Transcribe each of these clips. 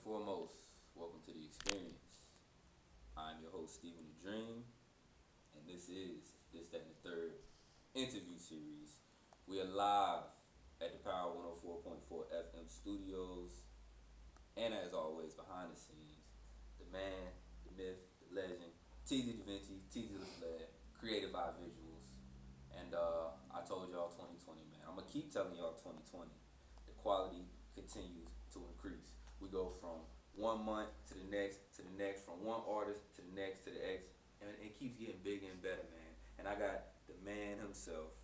foremost, welcome to the experience. I'm your host, Stephen the Dream, and this is This, That, and the Third interview series. We are live at the Power 104.4 FM studios, and as always, behind the scenes, the man, the myth, the legend, TZ Da Vinci, TZ the Flair, Creative Eye Visuals. And I told y'all 2020, man. I'm going to keep telling y'all 2020. The quality continues to increase. We go from 1 month to the next, from one artist to the next, to the next, and it keeps getting bigger and better, man. And I got the man himself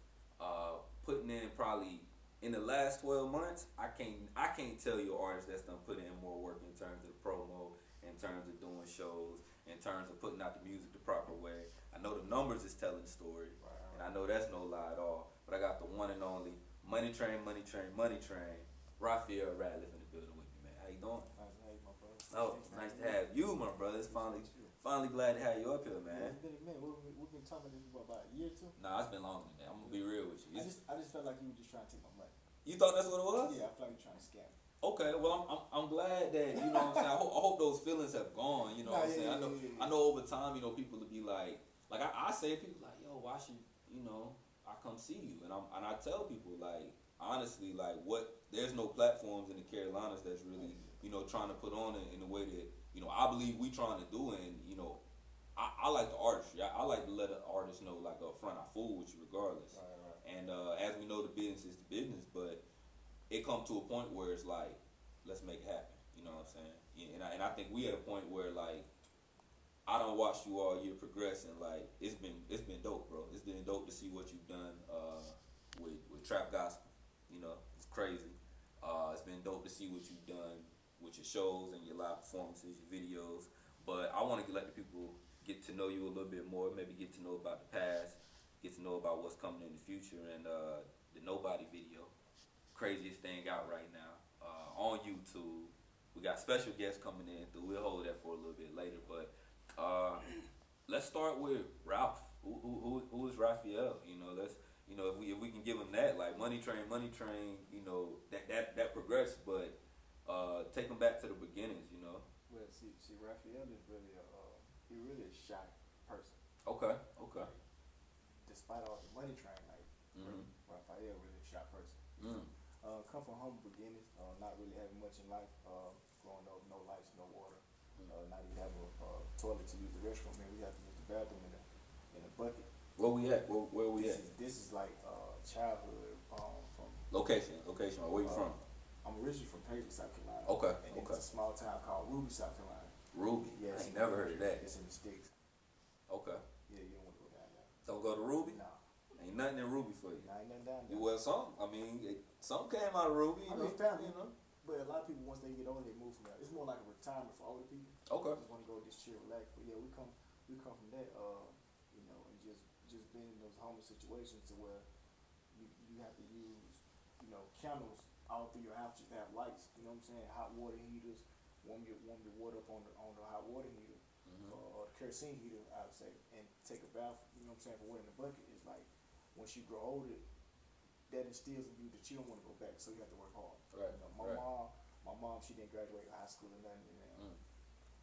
putting in probably in the last 12 months. I can't tell you an artist that's done put in more work in terms of the promo, in terms of doing shows, in terms of putting out the music the proper way. I know the numbers is telling the story, and I know that's no lie at all. But I got the one and only Money Train, Raphael Ratliff in the building with me, man. How you doing? Nice to have you, my brother. Oh, nice to have you, my brother. It's finally glad to have you up here, man. It's been a minute. We've been talking about this for about a year or two. Nah, it's been longer than that. I'm gonna be real with you. I just felt like you were just trying to take my money. You thought that's what it was? Yeah, I feel like you're trying to scam me. Okay, well, I'm glad that, you know what I'm saying, I hope those feelings have gone, you know what I'm saying. I know over time, you know, people will be like I say to people like, yo, why should, you know, I come see you, and I tell people like, honestly, like, there's no platforms in the Carolinas that's really, you know, trying to put on it in the way that, you know, I believe we trying to do, and, you know, I like the artistry. I like to let an artist know, like, up front, I fool with you regardless. Right. And as we know, the business is the business, but it come to a point where it's like, let's make it happen. You know what I'm saying? Yeah, and I think we at a point where, like, I don't watch you all year progress, and like it's been dope, bro. It's been dope to see what you've done with Trap Gospel. You know, it's crazy. It's been dope to see what you've done with your shows and your live performances, your videos. But I want to let the people get to know you a little bit more, maybe get to know about the past, get to know about what's coming in the future, and the Nobody video, craziest thing out right now on YouTube. We got special guests coming in, so we'll hold that for a little bit later. But let's start with Ralph. Who is Raphael? You know, if we can give him that, like Money Train. You know, that progressed, but take him back to the beginnings. You know. Well, see, Raphael is really a shy person. Okay. Despite all the money train, like Raphael really a shy person. Come from humble beginnings, not really having much in life. Growing up, no lights, no water. Not even having a toilet to use the restroom. Man, we have to use the bathroom in a bucket. Where we at? Where we at? This is like childhood from Location. Where you from? I'm originally from Paisley, South Carolina. Okay. And it's a small town called Ruby, South Carolina. Ruby. Yeah, I ain't never heard of that. It's in the sticks. Okay. Yeah, you don't want to go down there. Don't go to Ruby. Nah. Ain't nothing in Ruby for you. Nah, ain't nothing down there. Well, some came out of Ruby. I mean, family, you know. But a lot of people, once they get older, they move from there. It's more like a retirement for older people. Okay. Just want to go just chill, relax. But yeah, we come from that, you know, and just being in those homeless situations to where you have to use, you know, candles all through your house just to have lights. You know what I'm saying? Hot water heaters, warm your water up on the hot water heater, or the kerosene heater, I would say, and take a bath. You know what I'm saying? For water in the bucket is like, once you grow older, that instills in you that you don't want to go back, so you have to work hard. Right. You know, my mom, she didn't graduate high school or nothing, and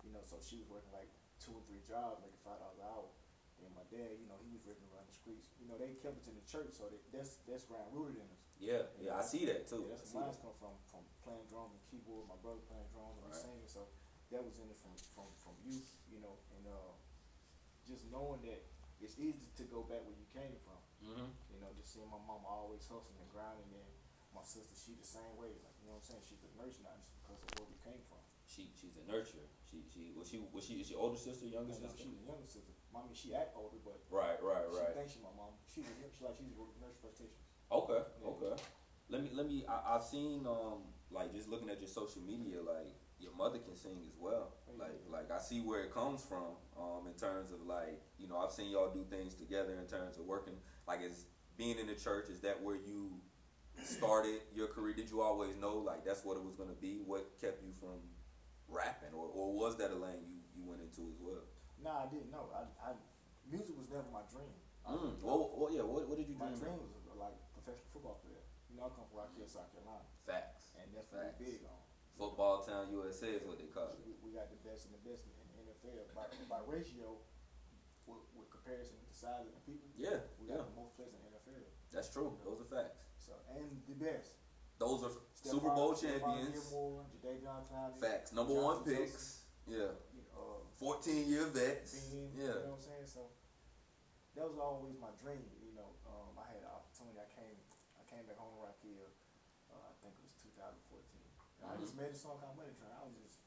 you know, so she was working like 2 or 3 jobs, making $5 an hour. And my dad, you know, he was ripping around the streets. You know, they kept us in the church, so that's ground rooted in us. Yeah, I see that too. Yeah, that's where mine come from playing drums and keyboard. My brother playing drums and singing, so that was in it from youth, you know, and just knowing that it's easy to go back where you came from. You know, just seeing my mama always hustling and grinding, and my sister, she the same way. Like, you know what I'm saying? She's a nurse now just because of where we came from. She's a nurturer. Is your older sister, younger sister? She's the younger sister. I mean, she act older, but Right. she thinks she's my mama. She's a nurse practitioner. Okay. Yeah. Okay. Let me. I've seen like just looking at your social media, like your mother can sing as well. Like I see where it comes from. In terms of like, you know, I've seen y'all do things together in terms of working. Like, is being in the church, is that where you started your career? Did you always know like that's what it was gonna be? What kept you from rapping, or was that a lane you went into as well? Nah, I didn't know. I music was never my dream. Well, yeah. What did you dream? My dream was like professional football player. You know, I come from Rock Hill, South Carolina. Facts. And that's what we're big on. Football Town USA is what they call it. We got the best in the best in the NFL by ratio. With comparison with the size of the people, Yeah, we got the most players in the NFL. That's true. Those are facts. So and the best. Those are Stephon, Super Bowl Stephon champions. Gilmore, Jadeveon Clowney, Facts. Number Johnson one picks. Yeah. 14-year vets. Ben, Yeah. You know what I'm saying? So that was always my dream. You know, I had an opportunity. I came back home to Rock Hill. I think it was 2014. I just made a song called Money Train. I was just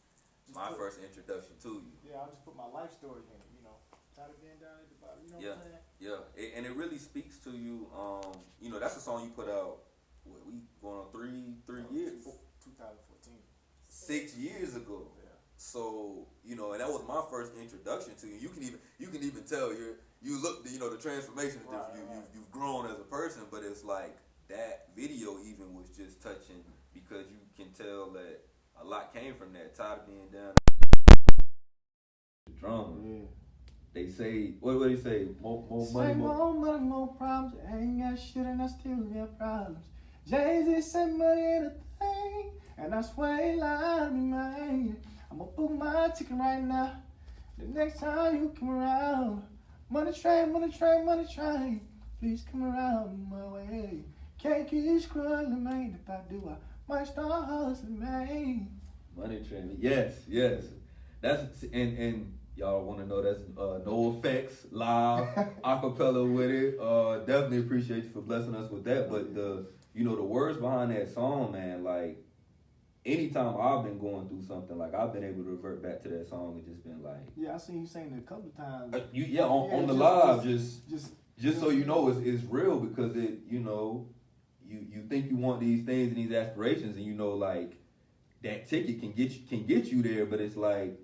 My first introduction to you. Yeah, I just put my life story in it. You know, tired of being down at the bottom. You know what I'm saying? Yeah. And it really speaks to you. You know, that's a song you put out. What, we going on three years? 2014. 6 years ago. Yeah. So, you know, and that was my first introduction to you. You can even tell you look, you know, the transformation is different. You've grown as a person, but it's like that video even was just touching because you can tell that a lot came from that. Tired of being down. The drama. Yeah. They say, what do they say? More money, more money, more problems. I ain't got shit and I still got problems. Jay-Z said money ain't a thing, and I swear he lied to me, man. I'ma book my ticket right now. The next time you come around, money train, money train, money train. Please come around my way. Can't keep scrolling, man. If I do, I might start hustling, man. Money Train. Yes. That's and y'all want to know that's No Effects live acapella with it. Definitely appreciate you for blessing us with that. But the words behind that song, man, like anytime I've been going through something, like I've been able to revert back to that song and just been like, yeah, I seen you sing it a couple of times. On the live, just so you know, it's real because it, you think you want these things and these aspirations, and like that ticket can get you there, but it's like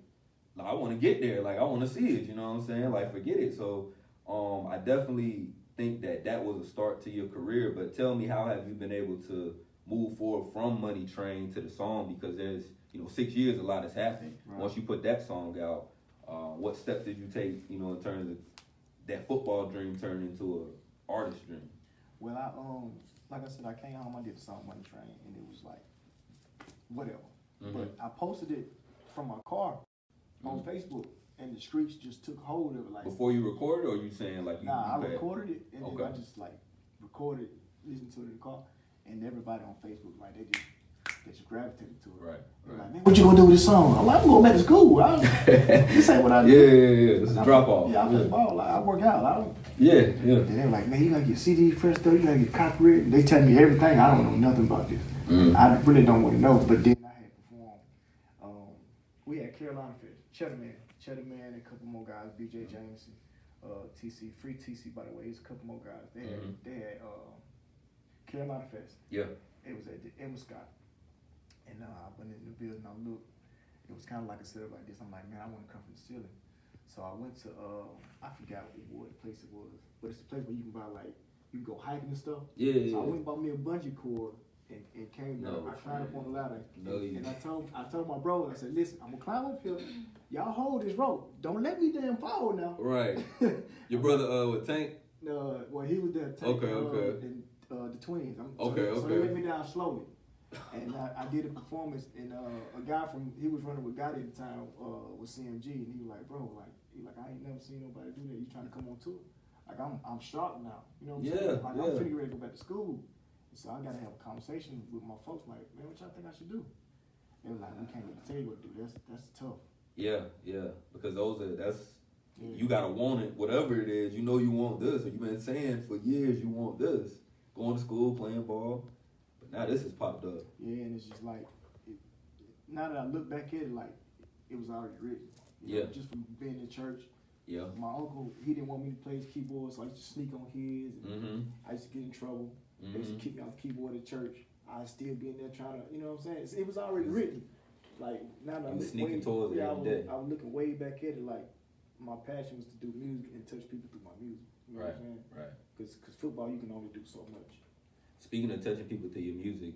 I want to get there, like I want to see it, you know what I'm saying? Like forget it. So I definitely think that was a start to your career. But tell me, how have you been able to move forward from Money Train to the song? Because there's 6 years, a lot has happened. Right. Once you put that song out, what steps did you take, in terms of that football dream turned into an artist dream? Well, like I said, I came home, I did the song Money Train, and it was like, whatever. Mm-hmm. But I posted it from my car on Facebook, and the streets just took hold of it. Like before you recorded, or you saying like you? Nah, I recorded it, and then I just like recorded, listened to it in the car, and everybody on Facebook, like they just gravitated to it. Right. Like, man, what you gonna do with this song? I'm like, I'm going back to school. This ain't what I do. Yeah. This is a drop off. Yeah, I play ball. Like, I work out. I don't. Yeah. And they're like, man, you gotta get CDs pressed up. You gotta get copyright. They tell me everything. I don't know nothing about this. I really don't want to know. But then I had performed. We had Carolina Fest, Cheddar Man, and a couple more guys, BJ Jameson, TC, Free TC, by the way. It's a couple more guys. They had Carolina Fest. Yeah. It was at the Emma Scott. And I went in the building, I looked. It was kind of like a setup like this. I'm like, man, I want to come from the ceiling. So I went to, I forgot what place it was, but it's a place where you can buy, like, you can go hiking and stuff. Yeah. So I went and bought me a bungee cord and came down. I climbed up on the ladder. And I told my bro, I said, listen, I'm going to climb up here. Y'all hold this rope. Don't let me damn fall now. Right. Your brother, with Tank? No, well, he was there. Tank, Okay. And the twins. So they let me down slowly. And I did a performance, and a guy he was running with Gotti at the time, with CMG, and he was like, bro, I ain't never seen nobody do that. You trying to come on tour? Like, I'm sharp now. You know what I'm saying? Like, I'm finna ready to go back to school. So I gotta have a conversation with my folks, like, man, what y'all think I should do? They were like, we can't really tell you what to do. That's tough. Yeah, because you gotta want it, whatever it is. You know you want this, or you've been saying for years you want this. Going to school, playing ball. Now this has popped up. Yeah, and it's just like, now that I look back at it, like, it was already written. You know, just from being in church. Yeah. My uncle, he didn't want me to play his keyboard, so I used to sneak on his. And I used to get in trouble. They used to kick me off the keyboard at church. I'd still be in there trying to, you know what I'm saying? It was already written. Like, now that I'm sneaking towards it every day. I was looking way back at it, like, my passion was to do music and touch people through my music. You know what I'm saying? Right. Because football, you can only do so much. Speaking of touching people through your music,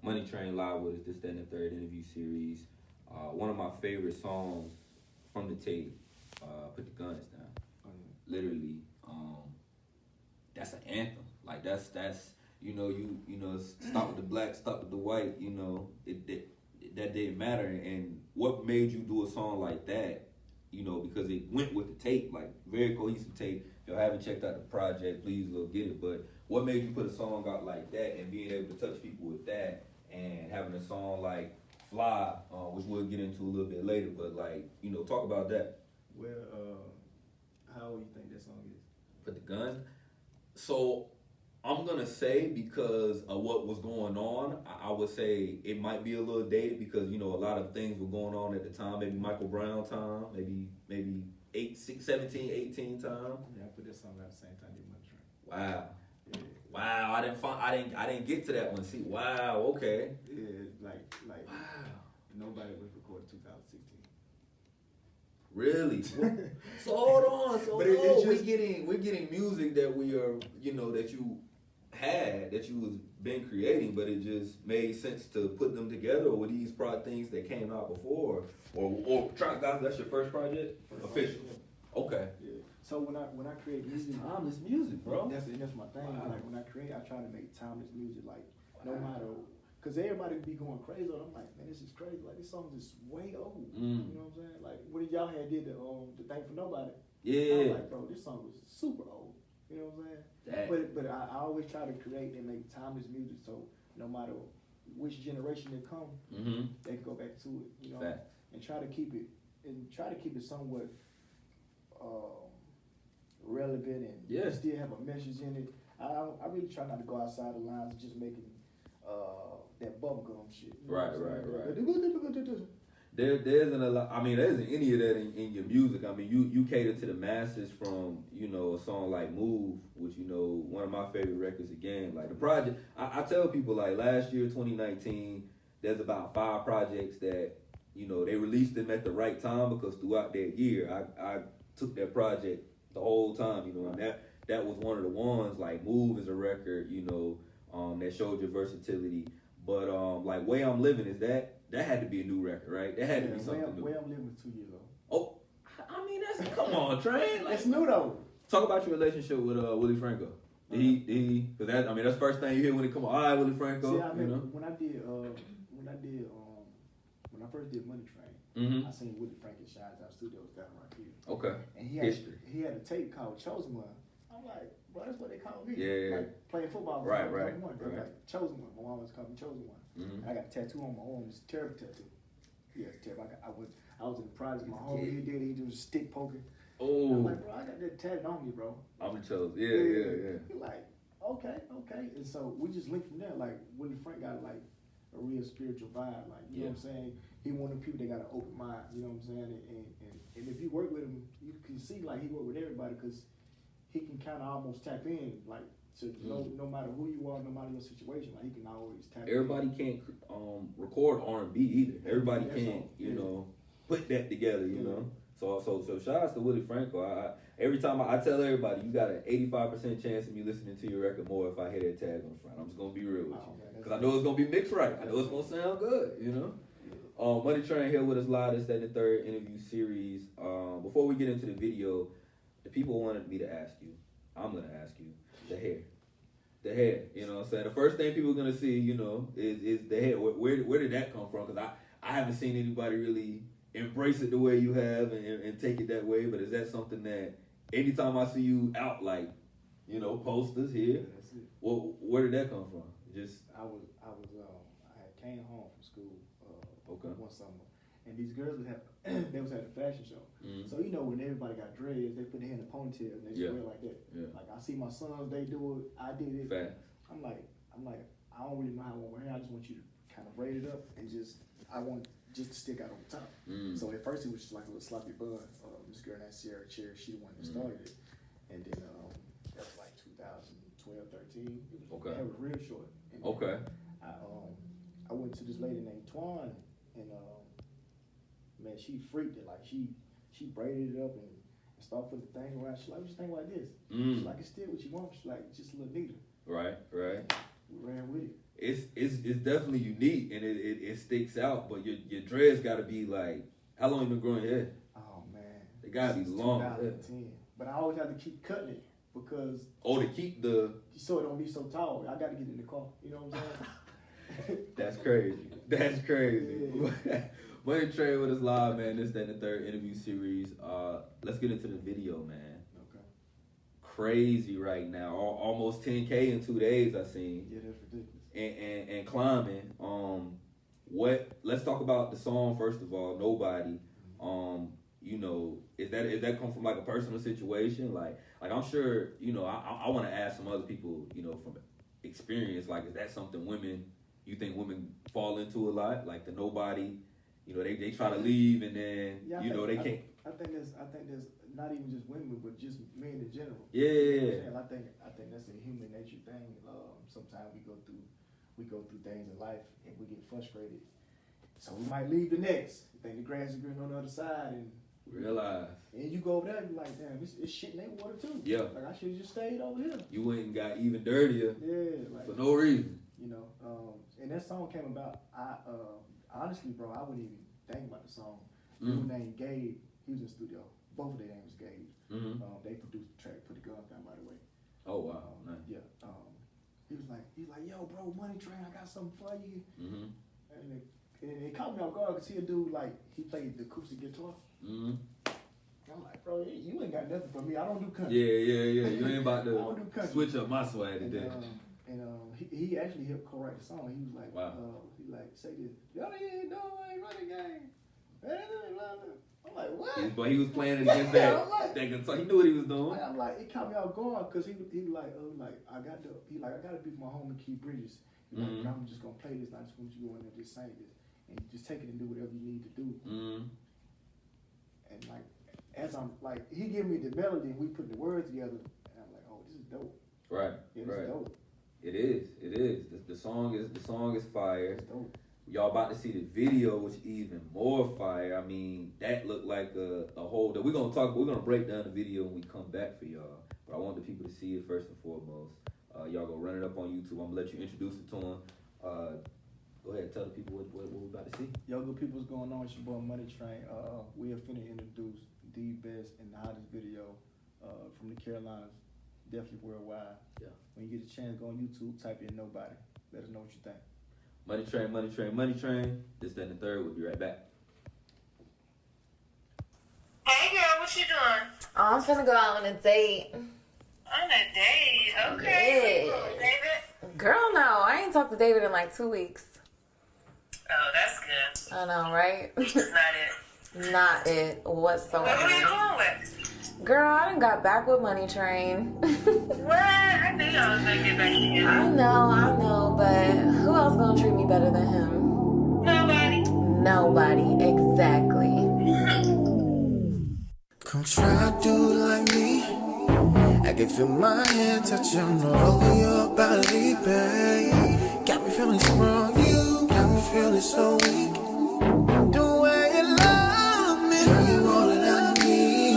Money Train Live with us, this, that, and the third interview series. One of my favorite songs from the tape, Put the Guns Down. Literally, that's an anthem. Like that's you stop with the black, stop with the white. that didn't matter, and what made you do a song like that? You know, because it went with the tape, like very cohesive tape. If y'all haven't checked out the project, please go get it. But what made you put a song out like that and being able to touch people with that, and having a song like Fly, which we'll get into a little bit later, but like, you know, talk about that. Well, how old you think that song is? Put the gun. So I'm gonna say, because of what was going on, I would say it might be a little dated, because you know a lot of things were going on at the time. Maybe Michael Brown time, maybe 17, 18 time. Yeah, I put that song out at the same time as Money Train. Wow. Yeah. Wow, I didn't get to that one. See, wow, okay. Yeah, like Wow. nobody was recorded 2016. Really? So hold on. So But it's we're just- getting music that we are, you know, that you was been creating, but it just made sense to put them together with these things that came out before, or Trap Guys. That's your first project, official. Okay. Yeah. So when I create music, Timeless music, bro. that's my thing. Wow. Like when I create, I try to make timeless music. Like no matter, cause everybody be going crazy. I'm like, man, this is crazy. Like this song is way old. Mm. You know what I'm saying? Like when y'all had did the thing for nobody. I Yeah. was like, bro, this song was super old. You know what I'm saying? That- But I always try to create and make timeless music, so no matter which generation they come, Mm-hmm. they can go back to it. You know, Facts. and try to keep it somewhat relevant and Yeah. still have a message in it. I really try not to go outside the lines of just making that bubblegum shit. You know Right, what I'm right, saying? There isn't a lot. I mean, there isn't any of that in your music. I mean, you cater to the masses from, you know, a song like Move, which, you know, one of my favorite records again. Like the project, I tell people, like last year, 2019, there's about 5 projects that, you know, they released them at the right time, because throughout that year, I took that project the whole time, you know, and that was one of the ones. Like Move is a record, you know, that showed your versatility. But like Way I'm Living, is that had to be a new record, right? That had to be something new. Way I'm living 2 years old. Oh, I mean, that's, come on, Train. Like, It's new though. talk about your relationship with Willie Franco. Because that's the first thing you hear when it come on. All right, Willie Franco. See, I you mean, know. when I first did Money Train, Mm-hmm. I seen Willie Frank in Shines Out Studios down right here. Okay. And History. he had a tape called Chosen One. I'm like, bro, that's what they call me. Yeah. Like playing football. Right, when I was right, young, they're right. Like Chosen One. My mom was calling me Chosen One. Mm-hmm. And I got a tattoo on my arm. It's a terrible tattoo. Yeah, it's terrible. I was in the project. My homie, he did. He was stick poking. I'm Oh, like, bro, I got that tattooed on me, bro. I'm the chosen. Yeah. He like, okay. And so we just linked from there. Like Willie Frank got like a real spiritual vibe. Like, you know what I'm saying? He one of the people that got an open mind. You know what I'm saying? And if you work with him, you can see like he work with everybody, because he can kind of almost tap in, like, to no matter who you are, no matter your situation, like he can always tap Everybody in. can't record R&B either. Everybody That's can't, all. you Yeah. know, put that together. You Yeah. know. So shout out to Willie Franco. Every time I tell everybody, you got an 85% chance of me listening to your record more if I hear that tag on the front. I'm just gonna be real with Oh, you, man, because I know it's gonna be mixed right. I know it's gonna sound good. You know. Money Train here with us live. This is the third interview series. Before we get into the video, the people wanted me to ask you. I'm gonna ask you the hair. The hair, you know what I'm saying? The first thing people are gonna see, you know, is the hair. Where did that come from? Because I haven't seen anybody really embrace it the way you have and take it that way. But is that something that anytime I see you out, like, you know, posters here, That's it. well, where did that come from? Just I had came home from school Okay. one summer, and these girls would have they was at a fashion show. Mhm. So you know when everybody got dreads, they put their hair in a ponytail and they Yeah. swear like that. Yeah. Like I see my sons, they do it, I did it. fast. I'm like, I don't really know how I want my hair. I just want you to kind of braid it up and I want just to stick out on the top. Mm. So at first it was just like a little sloppy bun. This girl named Sierra Cherry, she the one that started it, and then that was like 2012, 13. Okay. It was real short. And Okay. I went to this lady named Twan, and man, she freaked it. Like she braided it up and started putting the thing around. She's like, "What you think like this?" She's like, "It's still what you want." She's like, "Just a little neater." Right. We ran with it. It's definitely unique and it sticks out. But your dreads got to be like, how long you been growing your hair? Oh man, They gotta be Since long. 2010. But I always have to keep cutting it because Oh, to keep the so it don't be so tall. I got to get in the car. You know what I'm saying? that's crazy. That's crazy. Money Train with us live, man. This is the third interview series. Let's get into the video, man. Okay. Crazy right now. Almost 10K in 2 days, I seen. Yeah, that's ridiculous. And climbing. Let's talk about the song first of all. Nobody. You know, is that come from like a personal situation? Like I'm sure, you know, I want to ask some other people, you know, from experience. Like, is that something you think women fall into a lot? Like the nobody, you know, they try to leave and then they can't. I think there's not even just women, but just men in general. Yeah. You know I think that's a human nature thing. Sometimes we go through things in life and we get frustrated. So we might leave the next. Think the grass is green on the other side, and realize. And you go over there and be like, damn, it's shit in their water too. Yeah. Like I should have just stayed over here. You went and got even dirtier. Yeah. Like, for no reason. You know, and that song came about. Honestly, bro, I wouldn't even think about the song. Dude named Gabe, he was in the studio. Both of their names Gabe. Mm-hmm. They produced the track, put the guns down, by the way. Oh wow, nice. Yeah. He was like, yo, bro, Money Train, I got something for you. Mm-hmm. And it caught me off guard because he a dude like he played the acoustic guitar. Mm-hmm. I'm like, bro, you ain't got nothing for me. I don't do country. Yeah. You ain't about to switch up my swag today. He actually helped co-write the song. He was like, wow. He like say this, y'all ain't doing running game. I'm like, what? But he was playing against that guitar. He knew what he was doing. I'm like, it caught me off guard because he like I got to be with my homie Keith Bridges. Like, I'm just gonna play this. I just want you to go in there and just sing this, and you just take it and do whatever you need to do. Mm-hmm. And like, as I'm like, he gave me the melody and we put the words together, and I'm like, oh, this is dope. Right. Yeah, this is dope. It is. The song is fire. It's dope. Y'all about to see the video, which even more fire. I mean, that looked like a whole. We're gonna break down the video when we come back for y'all. But I want the people to see it first and foremost. Y'all go run it up on YouTube. I'm gonna let you introduce it to them. Go ahead, tell the people what we're about to see. Yo, good people, what's going on? It's your boy Money Train. We are finna introduce the best and the hottest video from the Carolinas, definitely worldwide. Yeah. When you get a chance, go on YouTube, type in Nobody. Let us know what you think. Money Train, Money Train, Money Train. This, then, the third. We'll be right back. Hey girl, what you doing? I'm finna go out on a date. On a date? Okay. Yeah. David? Girl, no. I ain't talked to David in like 2 weeks. Oh, that's good. I know, right? That's not it. Not it whatsoever. What are you going with? Girl, I done got back with Money Train. What? I knew y'all was gonna get back together. I know, but who else gonna treat me better than him? Nobody, exactly. Come try to do it like me. I can feel my hand touching all over your body, babe. Got me feeling strong, you got me feeling so weak. The way you love me, girl, you all that I need.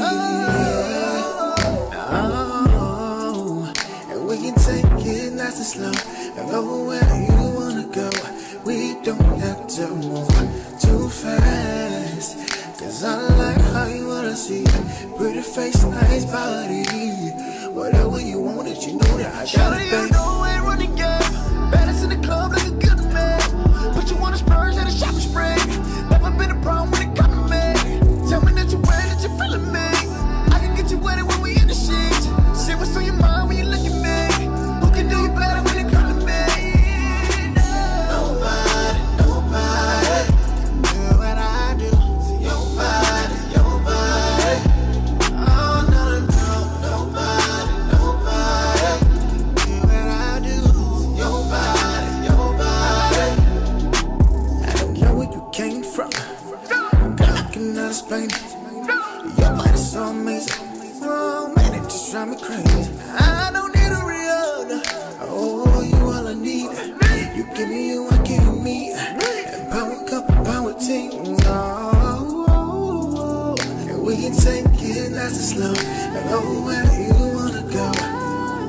Oh, and we can take it nice and slow and go where you wanna go. We don't have to move too fast, 'cause I like how you wanna see pretty face, nice body. Whatever you want, it, you know that I got it, babe. You know I ain't running game. Baddest in the club, like a good man. Put you on a spurs and a shopping spree. Never been a problem when it come to me. Tell me that you're wet, that you're feeling me. I can get you wet when we in the sheets. See what's on your mind when you look at me. Who can do you better when it come to me? Nobody do what I do. Nobody. Oh no, nobody do what I do. Nobody. I don't care where you came from. Girl, I cannot explain it. Your body's so amazing. Oh man, it just drives me crazy. I don't need a real. Oh, you all I need. You give me you, I give you me. And power couple, power team. Oh, and we can take it nice and slow and go where you wanna go.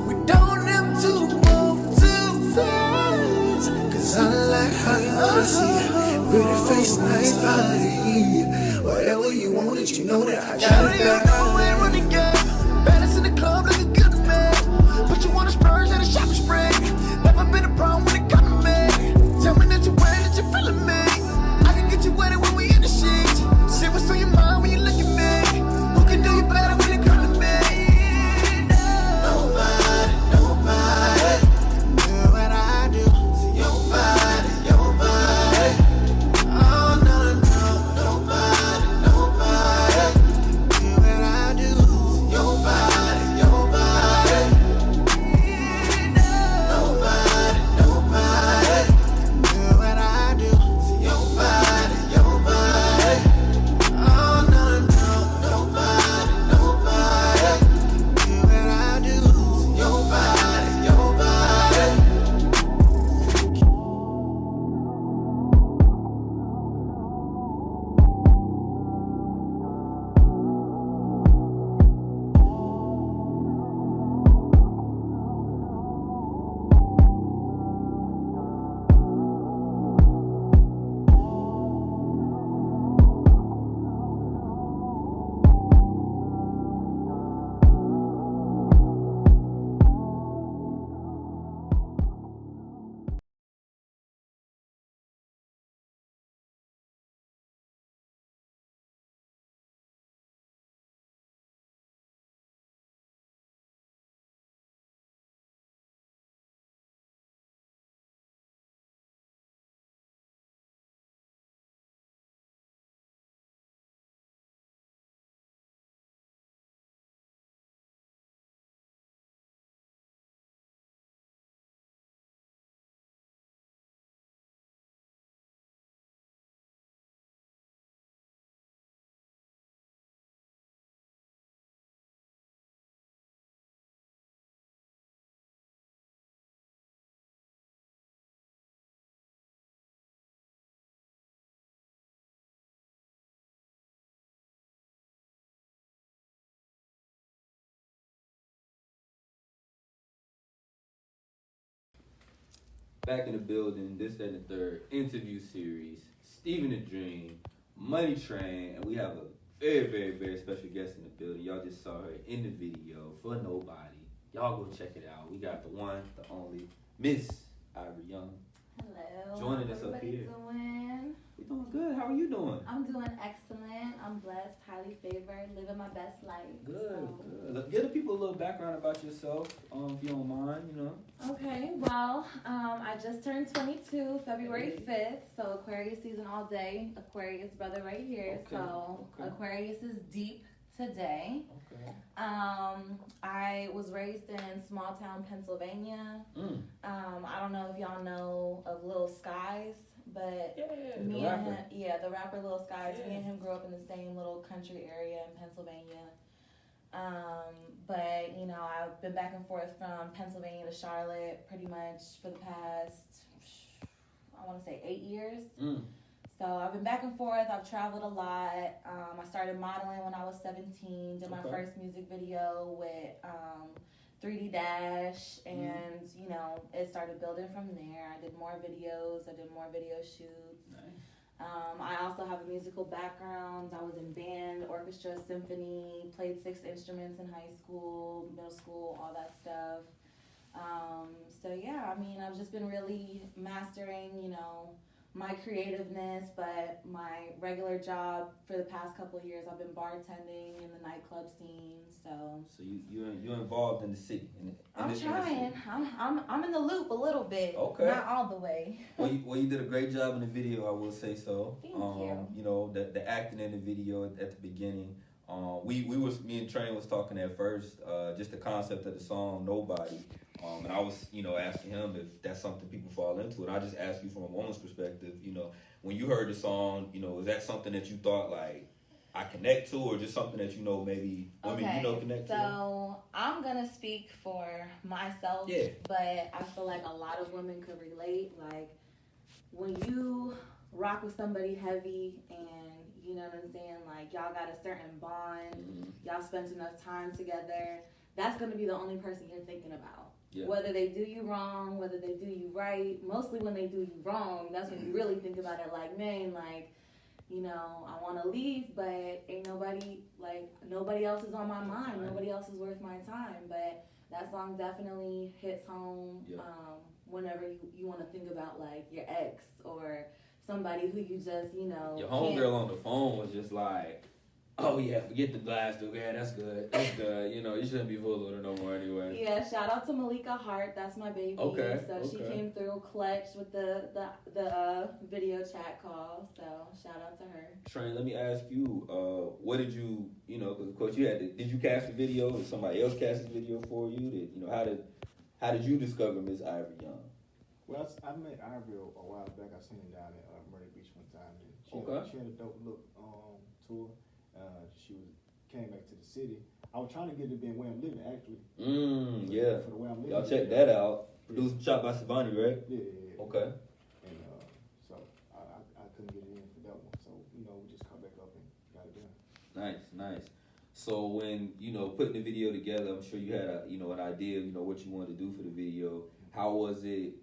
We don't have to move too fast, 'cause I like how you wanna see it. Pretty face, nice body. Whatever you want, it, you know that I got it, babe. Running game. Baddest in the club, like a good man. Put you on a spurs and a shopping spree. Never been a problem when it come to me. Tell me that you're wet, that you're feeling me. Back in the building, this, that, and the third interview series. Steven the Dream, Money Train, and we have a very, very, very special guest in the building. Y'all just saw her in the video for nobody. Y'all go check it out. We got the one, the only, Miss Ivory Young. Hello. Joining How's us up everybody here. doing? We doing good. How are you doing? I'm doing excellent. I'm blessed, highly favored, living my best life. Good, so. good. Look, give the people a little background about yourself, if you don't mind, you know. Okay, well, I just turned 22, February 5th, so Aquarius season all day. Aquarius brother right here, Okay, so okay. Aquarius is deep today. Okay. I was raised in small town Pennsylvania. I don't know if y'all know of Lil Skies, but Yeah, me the and rapper. him, the rapper Lil Skies, me Yeah. and him grew up in the same little country area in Pennsylvania. But you know, I've been back and forth from Pennsylvania to Charlotte pretty much for the past, I want to say 8 years. So I've been back and forth. I've traveled a lot. I started modeling when I was 17. Did my Okay. first music video with 3D Dash, and you know, it started building from there. I did more videos. I did more video shoots. Nice. I also have a musical background. I was in band, orchestra, symphony, played 6 instruments in high school, middle school, all that stuff. So yeah, I mean, I've just been really mastering, you know, my creativeness, but my regular job for the past couple of years, I've been bartending in the nightclub scene. So you're involved in the city. I'm this trying. industry. I'm in the loop a little bit. Okay. Not all the way. Well, you did a great job in the video, I will say so. Thank you. You know, the acting in the video at the beginning. Me and Train was talking at first, just the concept of the song Nobody. And I was, you know, asking him if that's something people fall into. And I just asked you from a woman's perspective, you know, when you heard the song, you know, is that something that you thought like I connect to, or just something that you know maybe women you know connect to? So I'm gonna speak for myself, Yeah. but I feel like a lot of women could relate. Like when you rock with somebody heavy, and you know what I'm saying, like y'all got a certain bond, Mhm. y'all spent enough time together. That's gonna be the only person you're thinking about. Yeah. Whether they do you wrong, whether they do you right. Mostly when they do you wrong, that's when you really think about it. Like, man, like, you know, I want to leave, but ain't nobody, like, nobody else is on my mind. Nobody else is worth my time. But that song definitely hits home. Yeah. Whenever you want to think about, like, your ex or somebody who you just, you know, Your can't- homegirl on the phone was just like, oh yeah, forget the glass, dude. Yeah, that's good. That's good. You know, you shouldn't be full with her no more anyway. Yeah, shout out to Malika Hart. That's my baby. Okay, So she okay. came through clutch with the video chat call. So shout out to her. Train, let me ask you, what did you know, because of course did you cast the video? Did somebody else cast the video for you? How did you discover Miss Ivory Young? Well, I met Ivory a while back. I seen her down at Murray Beach one time, and Okay. she had a dope look tour. She came back to the city. I was trying to get it to be in Where I'm Living, actually. Yeah. For the Where I'm Living. Y'all check that out. Produced shot by Shivani, right? Yeah. Okay. And so I couldn't get it in for that one. So, you know, we just caught back up and got it done. Nice. So when, you know, putting the video together, I'm sure you had an idea of, you know, what you wanted to do for the video. How was it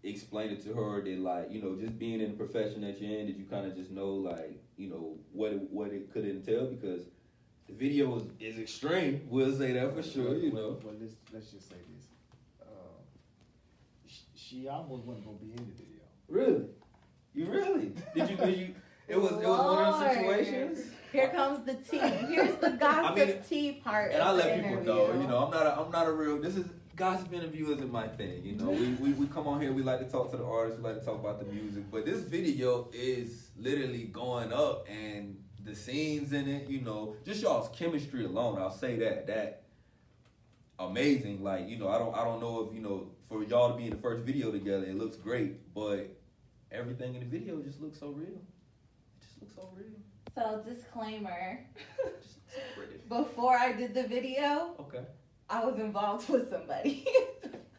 explain it to her that, like, you know, just being in the profession that you're in, did you kind of just know, like, you know, what it could entail? Because the video is extreme. We'll say that for sure, you know. Well, let's just say this. She almost wasn't going to be in the video. Really? You really? Did you? It was one of those situations. Here comes the tea. Here's the gossip tea part. And I of the let people interview. know, you know, I'm not a real. This is gossip interview isn't my thing. You know, we come on here. We like to talk to the artists. We like to talk about the music. But this video is literally going up, and the scenes in it, you know, just y'all's chemistry alone. I'll say that amazing. Like, you know, I don't know if, you know, for y'all to be in the first video together, it looks great, but everything in the video just looks so real. It just looks so real. So disclaimer. It just looks so real. Before I did the video, Okay. I was involved with somebody.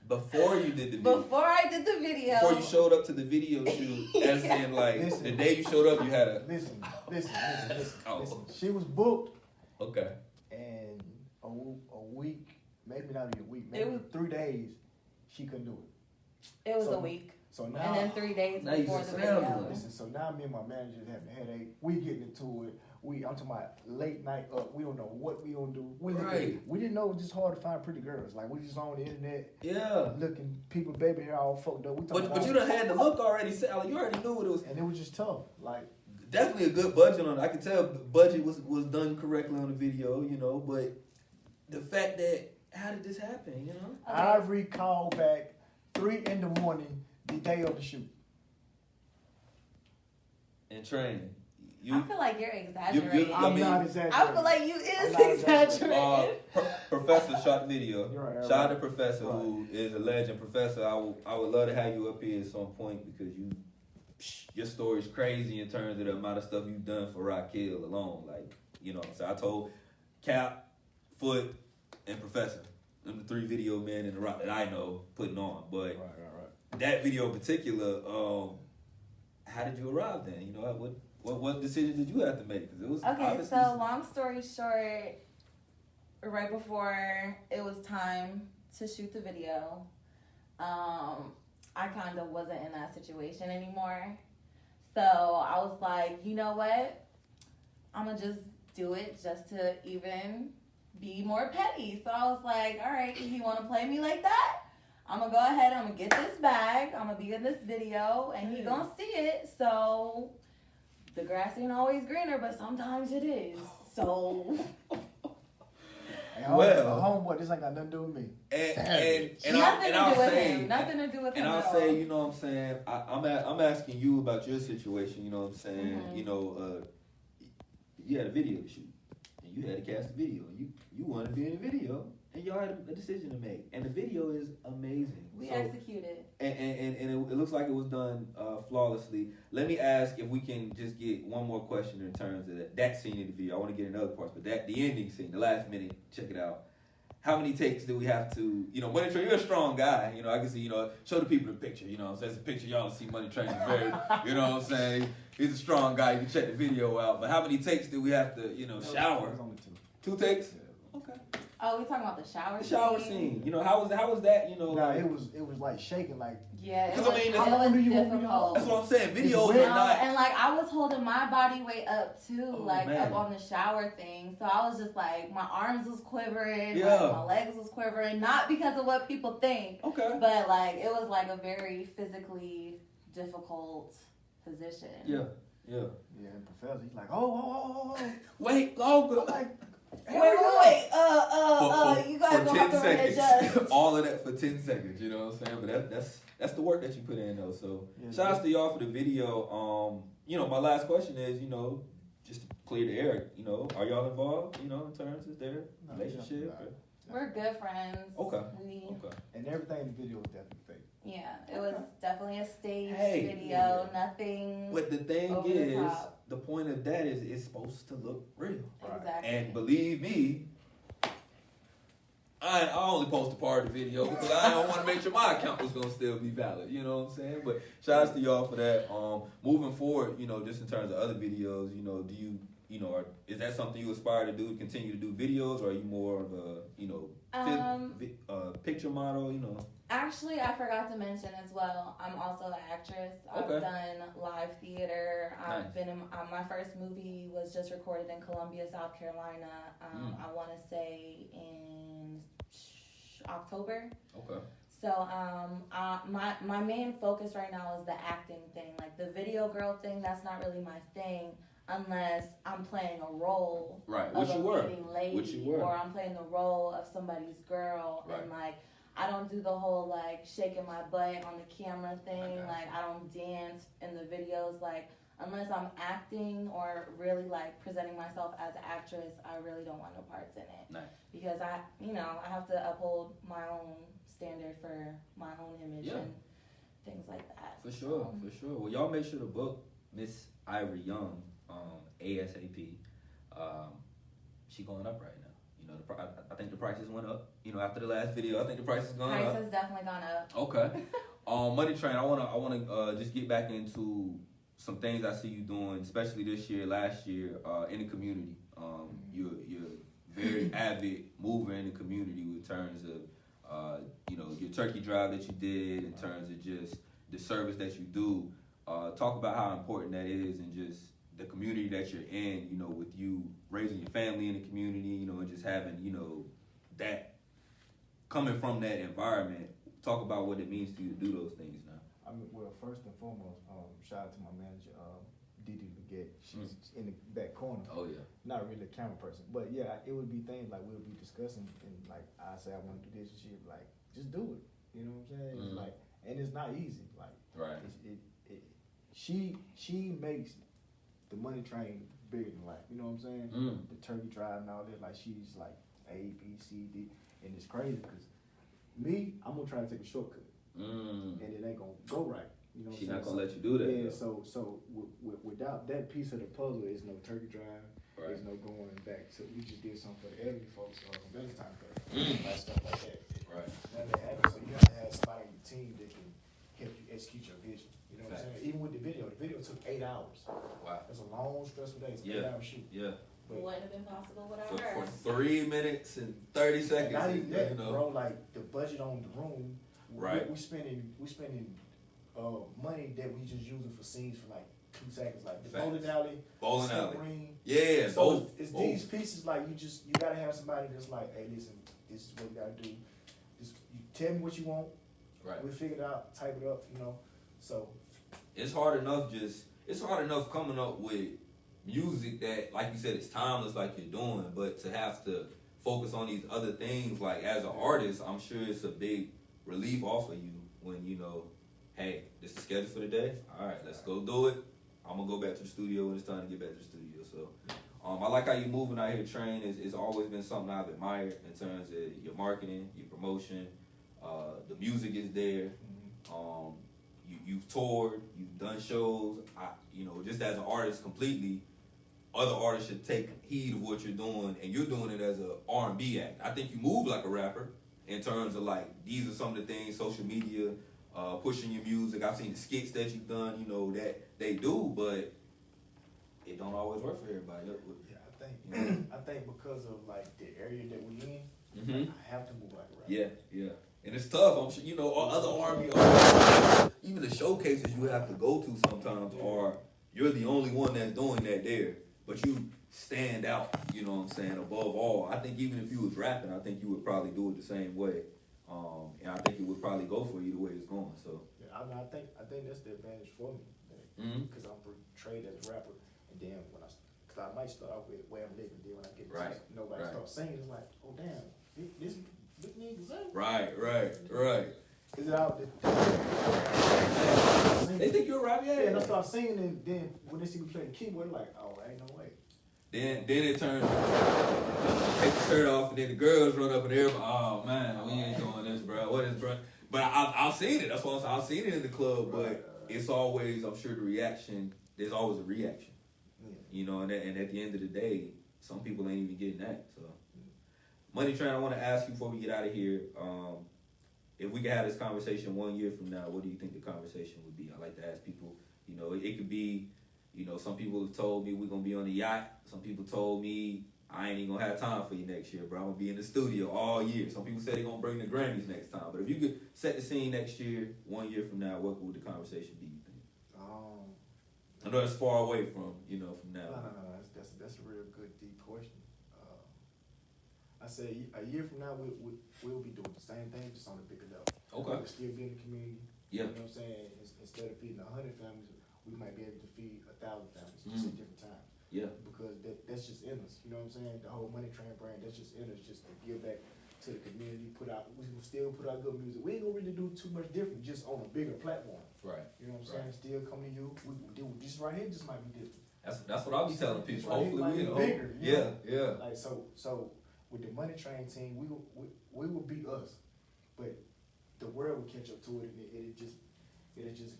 Before you did the video. Before I did the video. Before you showed up to the video shoot, as in, like, Listen. the day you showed up, you had a... Listen. Oh. Listen. She was booked, Okay. and a week, maybe not even a week, maybe It was- 3 days, she couldn't do it. It was So- a week. So now, And then 3 days Now you before the just video. sampling. listen, so now me and my manager having a headache. We getting into it. I'm talking about late night up. We don't know what we gonna do. Right. We didn't know it was just hard to find pretty girls. Like we just on the internet Yeah. looking people baby hair all fucked up. We talking But you done had the look already set. Like, you already knew what it was. and it was just tough. Like Definitely a good budget on it. I can tell the budget was done correctly on the video, you know, but the fact that, how did this happen, you know? Okay. Ivory called back 3 a.m, the day of the shoot. And training. I feel like you're exaggerating. I I'm mean- not exaggerating. I feel like you I'm is not exaggerating. exaggerating. Professor shot the video. You're right, Shout out to Professor, who is a legend. Professor, I would love to have you up here at some point because your story is crazy in terms of the amount of stuff you've done for Raquel alone. Like, you know, so I told Cap, Foot, and Professor, them the 3 video men in the rock that I know putting on. But Right. that video in particular, how did you arrive then? You know, what decision did you have to make? 'Cause it was Okay, obviously so long story short, right before it was time to shoot the video, I kind of wasn't in that situation anymore. So I was like, you know what? I'm going to just do it just to even be more petty. So I was like, all right, if you want to play me like that, I'm going to go ahead, I'm going to get this bag, I'm going to be in this video, and he going to see it. So the grass ain't always greener, but sometimes it is. So And Well- homeboy, this ain't got nothing to do with me. nothing I'll to do with say, him. Nothing to do with him and at I'll all. say, you know what I'm saying? I'm asking you about your situation, you know what I'm saying? Mhm. You know, you had a video to shoot, and you had to cast a video, and you wanted to be in a video, and y'all had a decision to make, and the video is amazing. We So- executed. and it looks like it was done flawlessly. Let me ask if we can just get one more question in terms of that scene in the video. I want to get in other parts, but the ending scene, the last minute, check it out. How many takes do we have to, you know, Money Train, you're a strong guy, you know, I can see, you know, show the people the picture, you know, so that's a picture y'all see Money Train is very, you know what I'm saying, he's a strong guy, you can check the video out, but how many takes do we have to, you know, shower? It was only 2. 2 takes? Yeah. Okay. Oh, we talking about the shower The shower scene, you know, how was that, you know? Nah, it was like shaking like. Yeah, it 'Cause, was, I mean, it that's- How long do was you want me to difficult. That's what I'm saying, videos wet. are not. And like I was holding my body weight up too, Oh, like man. up on the shower thing. So I was just like, my arms was quivering, Yeah. like, my legs was quivering, not because of what people think, Okay. but like it was like a very physically difficult position. Yeah. Yeah, and Professor, he's like, oh. Wait longer. I'm like, Wait, you guys for gonna have 10 to seconds. readjust. All of that for 10 seconds, you know what I'm saying? But that's the work that you put in though. So Yeah, shout outs to y'all for the video. You know, my last question is, you know, just to clear the air, you know, are y'all involved, you know, in terms of their No, relationship? yeah. We're good friends. Okay. We, And everything in the video was definitely fake. yeah, it was definitely a staged Hey. video. Nothing. But the thing Over the is, top. the point of that is it's supposed to look real. Exactly. And believe me, I only post a part of the video because I don't want to make sure my account was gonna still be valid. You know what I'm saying? But shout outs to y'all for that. Moving forward, you know, just in terms of other videos, you know, do you know, is that something you aspire to do? Continue to do videos, or are you more of a, you know, picture model? You know. Actually, I forgot to mention as well, I'm also an actress. Okay. I've done live theater. I've Nice. been in, my first movie was just recorded in Columbia, South Carolina. I want to say in October. Okay. So my main focus right now is the acting thing. Like the video girl thing, that's not really my thing unless I'm playing a role Right. of Which a you were. leading lady, Which you were. or I'm playing the role of somebody's girl, Right. and like I don't do the whole like shaking my butt on the camera thing. I got Like I don't dance in the videos. Like unless I'm acting or really like presenting myself as an actress, I really don't want no parts in it. Nice. Because I have to uphold my own standard for my own image Yeah. and things like that. For sure, So, for sure. Well, y'all make sure to book Miss Ivory Young, ASAP. She going up right now. You know, I think the prices went up. You know, after the last video, I think the prices gone price up. has definitely gone up. Okay. Money Train. I wanna just get back into some things I see you doing, especially this year, last year, in the community. You're very avid mover in the community in terms of you know, your turkey drive that you did, in terms of just, the service that you do. Talk about how important that is, and just the community that you're in. You know, with you raising your family in the community. You know, and just having that coming from that environment. Talk about what it means to you to do those things now. I mean, well, first and foremost, shout out to my manager, Didi Leggett. She's in the back corner. Oh yeah. Not really a camera person, but yeah, it would be things like we'll be discussing, and like I say I want to do this, and she'd be like, just do it. You know what I'm saying? It's like, and it's not easy. Like, Right. She makes the money train bigger than life. You know what I'm saying? The turkey drive and all that. Like, she's like A, B, C, D, and it's crazy because me, I'm gonna try to take a shortcut, and it ain't gonna go right. You know what She's I'm not saying? gonna let you do that. Yeah. though. So without that piece of the puzzle, there's no turkey drive. Right. There's no going back. So we just did something for the elderly folks on Valentine's Day, like stuff like that. Right. None of that happens. So you have to have somebody on your team that can help you execute your vision. You know what I'm saying? Even with the video took 8 hours. Wow. That's a long, stressful day. It's an Yeah. 8-hour shoot. Yeah. But Wouldn't have been possible without For her. 3 minutes and 30 seconds. not even that, you know. bro. Like the budget on the room, Right. We spending money that we just using for scenes for like 2 seconds, like the Facts. bowling alley, Bowling Silk alley. Green. Yeah. So both. it's both. these pieces like you gotta have somebody that's like, hey, listen, this is what we gotta do. Just you tell me what you want. Right. We'll figure it out, type it up, you know. So It's hard enough coming up with music that, like you said, it's timeless like you're doing, but to have to focus on these other things, like as an artist, I'm sure it's a big relief off of you when hey, this is the schedule for the day. All right, let's go do it. I'm gonna go back to the studio when it's time to get back to the studio. So I like how you're moving out here, Train. It's always been something I've admired in terms of your marketing, your promotion. The music is there. You've toured, you've done shows. Just as an artist, completely, other artists should take heed of what you're doing, and you're doing it as a R&B act. I think you move like a rapper in terms of like these are some of the things, social media, pushing your music. I've seen the skits that you've done, that they do, but it don't always work for everybody. yeah, I think because of like the area that we in, I have to move like a rapper. Yeah. And it's tough. I'm sure, or other R&B artists, even the showcases you have to go to sometimes are, you're the only one that's doing that there, but you stand out, you know what I'm saying, above all. I think even if you was rapping, I think you would probably do it the same way. And I think it would probably go for you the way it's going, so. Yeah, I think that's the advantage for me, because I'm portrayed as a rapper, and then because I might start off with where I'm living, then when I get to nobody start singing, it's like, oh damn, this nigga sing. Right. Is it out there? They think you're a rapper, Yeah, and I start singing, and then when they see me play the keyboard, they're like, oh, ain't no way. Then it turns, take the shirt off, and then the girls run up and everybody, oh man, we ain't doing this, bro. What is, bro? But I've seen it. That's what I'm saying. I've seen it in the club, but it's always, I'm sure the reaction, there's always a reaction. And at the end of the day, some people ain't even getting that. So, Money Train, I want to ask you before we get out of here, if we could have this conversation 1 year from now, what do you think the conversation would be? I like to ask people, it could be, some people have told me we're going to be on the yacht. Some people told me I ain't even going to have time for you next year, bro. I'm going to be in the studio all year. Some people said they're going to bring the Grammys next time. But if you could set the scene next year, 1 year from now, what would the conversation be, you think? I know it's far away from now. No. That's a real good, deep question. I say a year from now, we'll be doing the same thing, just on a bigger level. Okay. We'll still be in the community. Yeah. You know what I'm saying? Instead of feeding 100 families, we might be able to feed 1,000 families, just at different times. Yeah. Because that's just in us. You know what I'm saying? The whole Money Train brand, that's just in us, just to give back to the community. We will still put out good music. We ain't gonna really do too much different, just on a bigger platform. Right. You know what I'm saying? Still come to you. We do this right here. Just might be different. That's what I'll be telling people. Right, Hopefully like we bigger, you know? Yeah. Like so with the Money Train team, we will be us, but the world will catch up to it, and it'll just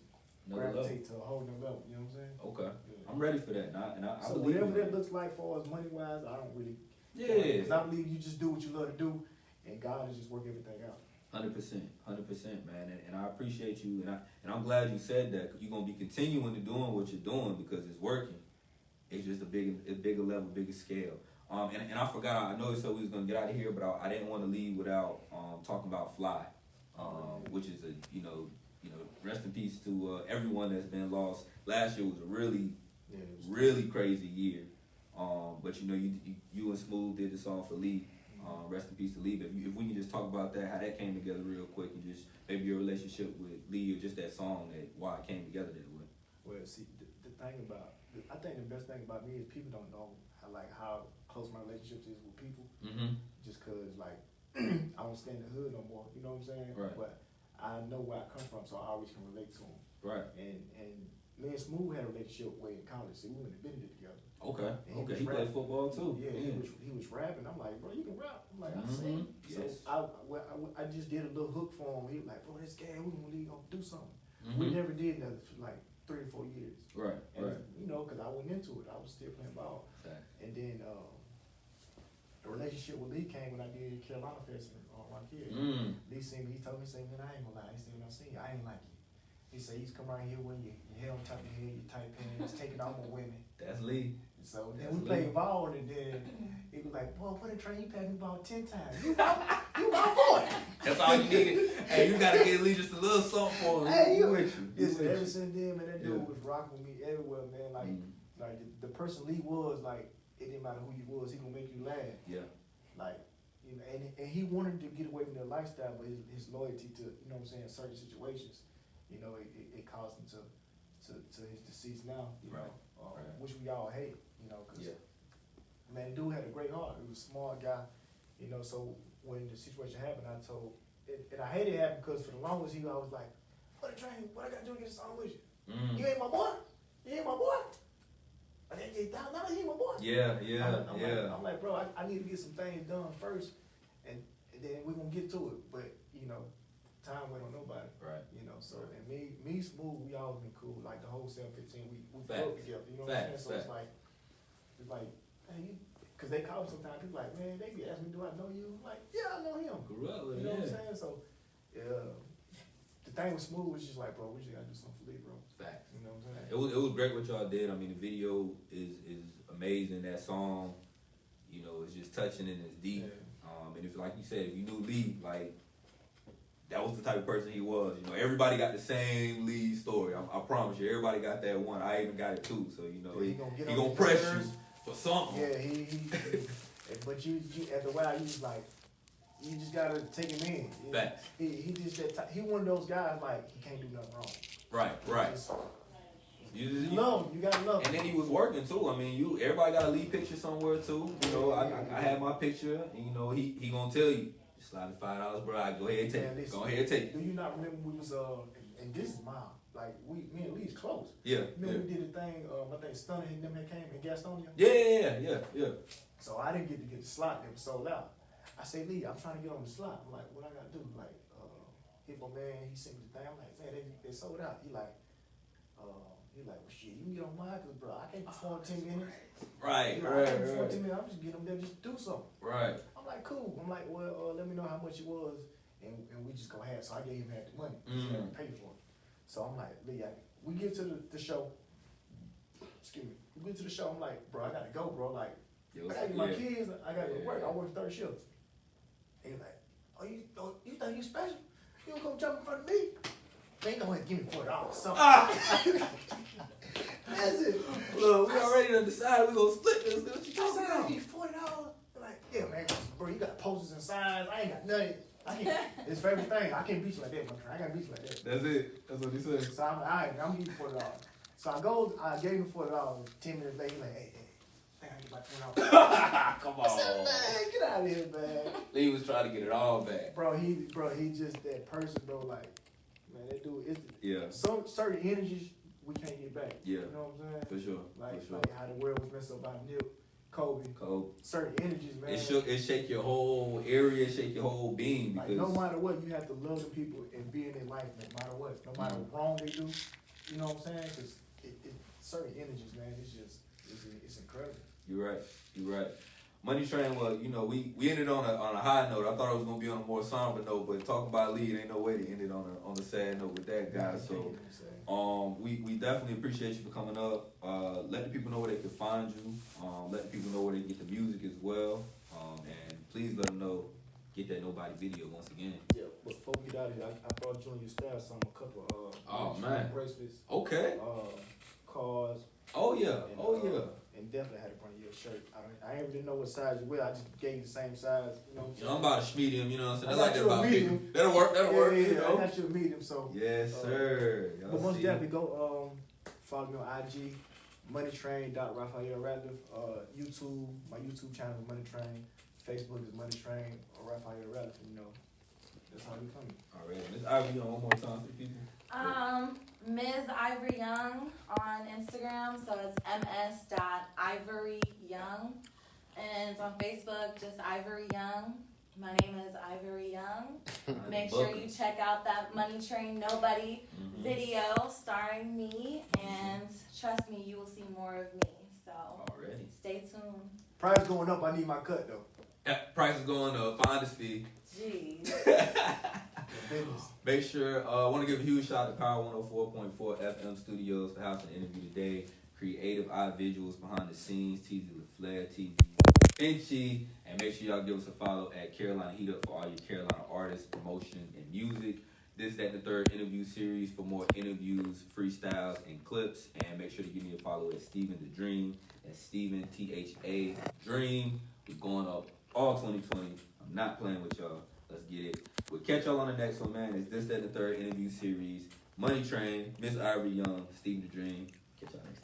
Another gravitate to a whole new level. You know what I'm saying? Okay. Yeah. I'm ready for that. And I So believe whatever in that looks like for us money wise, I don't really. Yeah. Because I believe you just do what you love to do, and God will just work everything out. 100%, man, and I appreciate you, and I'm glad you said that. 'Cause you're gonna be continuing to doing what you're doing because it's working. It's just a bigger level, bigger scale. And I forgot. I know we said we was gonna get out of here, but I didn't want to leave without talking about Fly, which is you know, rest in peace to everyone that's been lost. Last year was a really, Yeah, it was really crazy year. But you know, you and Smooth did the song for Lee. Rest in peace to Lee. But if we can just talk about that, how that came together real quick, and just maybe your relationship with Lee, or just that song, that why it came together that way. Well, see, the thing about, I think the best thing about me is people don't know how close my relationships is with people. Mm-hmm. Just cause like I don't stay in the hood no more. You know what I'm saying? Right. But I know where I come from, so I always can relate to them. Right. And me and Smooth had a relationship way in college. See, we went to Benedict together. Okay. And he Okay. was He played rapping. football too. Yeah, he was rapping. I'm like, bro, you can rap. I'm like, I Mhm. sing. Yes. So I just did a little hook for him. He was like, bro, this guy, we gonna do something. Mhm. We never did nothing for like 3 or 4 years. Right. And Right. you know, cause I went into it. I was still playing ball. Okay. And then the relationship with Lee came when I did Carolina Fest in Rock Hill. Lee seen me, he told me, he said, man, I ain't gonna lie. He said, when I seen you, I ain't like you. He said, he's come around here wearing your hair on top of your head, your tight pants, taking off on women. That's Lee. So then That's we Lee. played ball, and then he was like, boy, what a train, you passed me ball 10 times. You my boy. That's all you needed. Hey, you gotta get Lee just a little something for him. Hey, He you. with you. He Listen, with ever you. since then, man, that dude Yeah. was rocking with me everywhere, man. Like, like the person Lee was, like, it didn't matter who you was, he gonna make you laugh. Yeah. Like, you know, and he wanted to get away from their lifestyle, but his loyalty to, you know what I'm saying, certain situations, you know, it caused him to his decease now, you Right. know, Right. which we all hate, you know, cause, Yeah. man, dude had a great heart. He was a smart guy, you know, so when the situation happened, I told, and I hated it happen because for the longest he was like, what a train, what I gotta do to get a song with you? You ain't my boy? You ain't my boy? I didn't get down, no, you ain't my boy. Yeah. Yeah. I'm Yeah. like, bro, I need to get some things done first, and then we're gonna get to it. But, you know, time wait on nobody. Right. You know, so, and me, Smooth, we always been cool. Like the whole 715, we grew Facts. up together, you know what I'm saying? Facts, So it's like, hey, cause they call me sometimes, people like, man, they be asking me, do I know you? I'm like, yeah, I know him. Grew up with You know what I'm him. saying? So, yeah, the thing with Smooth was just like, bro, we just gotta do something for Lee, bro. Facts. You know what I'm saying? It was great what y'all did. I mean, the video is amazing. That song, you know, it's just touching and it's deep. Yeah. And if, like you said, if you knew Lee, like, that was the type of person he was. You know, everybody got the same Lee story. I promise you, everybody got that one. I even got it too. So, you know, Yeah, he get on gonna your press nerves. you for something. Yeah, he but you after a while you just like, you just gotta take him in. You know? Facts. He just that type, he one of those guys like he can't do nothing wrong. Right. Just, You you love him, you gotta love And him. then he was working too. I mean, everybody got a Lee picture somewhere too. You know, I had my picture, and you know, he gonna tell you, just slide the $5, bro. I go ahead and take Man, it. listen, Go ahead and take it. Do you not remember we was and this is mild. Like me and Lee's close. Yeah. Remember we did a thing, I think Stunner and them had came in Gastonia? Yeah. So I didn't get to get the slot, they were sold out. I say, Lee, I'm trying to get on the slot. I'm like, what I gotta do? Like, Hippo man, he sent me the thing. I'm like, man, they sold out. He like, well shit, you can get on mine, cause bro, I can't perform 10 minutes. Right. You know, I can't perform 10 minutes, I'm just getting them there just to do something. Right. I'm like, cool. I'm like, well, let me know how much it was, and we just go ahead. So I gave him half the money, he had to pay for it. So I'm like, Lee, we get to the show. Excuse me. We get to the show. I'm like, bro, I gotta go, bro. Like, I gotta get my kids. I gotta go to work. I work third shift. And he's like, you think you special? You don't come jump in front of me? They ain't gonna give me $40. So that's it. Look, we already done decided we gonna split this. What you I talking said, I about? need $40. They're like, yeah, man, bro, you got posters and signs. I ain't got nothing. I can't. It's favorite thing. I can't beat you like that, my friend. I got beat you like that. That's it. That's what he said. So I'm like, all right, I'm giving you $40. So I gave him $40. 10 minutes later, he's like, hey, I think I get my $20. Come I said, on. man, get out of here, man. Lee was trying to get it all back. Bro, he just that person, bro. Like, man, that dude is Yeah. some certain energies we can't get back. Yeah. You know what I'm saying? For sure. Like, For sure. like how the world was messed up by Nip, Kobe. Cold. Certain energies, man. It shake your whole area, shake your whole being Like, because no matter what, you have to love the people and be in their life, no matter what. No matter what wrong they do, you know what I'm saying? Because it certain energies, man. It's incredible. You're right. Money Train, well, you know, we ended on a high note. I thought it was gonna be on a more somber note, but talking about Lee, there ain't no way to end it on a sad note with that guy. So we definitely appreciate you for coming up. Let the people know where they can find you. Let the people know where they get the music as well. And please let them know, get that Nobody video once again. Yeah, but before we get out of here, I brought you and your staff a couple Oh, man. bracelets, Okay. cards. Oh yeah. And, Oh yeah. And definitely had to bring you a shirt. I didn't really know what size you wear. I just gave you the same size. You know what I'm You saying? know, I'm about to medium, you know what I'm saying? I I like got that you a about medium. 50. That'll work, Yeah, you I know? got you a medium, so. Yes, sir. Y'all But most see? definitely go follow me on IG, moneytrain.Raphael Ratliff. YouTube, my YouTube channel is Money Train. Facebook is Money Train or Raphael Ratliff. You know, that's how we coming. All right, Miss Ivy, one more time for the people. Ms. Ivory Young on Instagram, so it's ms.ivoryyoung, and it's on Facebook, just Ivory Young. My name is Ivory Young. Make sure you check out that Money Train Nobody video starring me, and trust me, you will see more of me. So Already. stay tuned. Price going up. I need my cut though. Price is going up. Finder's fee. Jeez. Business. Make sure, I want to give a huge shout out to Power 104.4 FM Studios for hosting the interview today. Creative Eye Visuals behind the scenes, TZ LaFleur, TV Vinci, and make sure y'all give us a follow at Carolina Heat Up for all your Carolina artists, promotion, and music. This, that, and the third interview series for more interviews, freestyles, and clips. And make sure to give me a follow at Steven the Dream. That's Steven, T-H-A, Dream. We're going up all 2020. I'm not playing with y'all. Let's get it. We'll catch y'all on the next one, man. It's this, that, and the third interview series. Money Train, Miss Ivory Young, Steven the Dream. Catch y'all next time.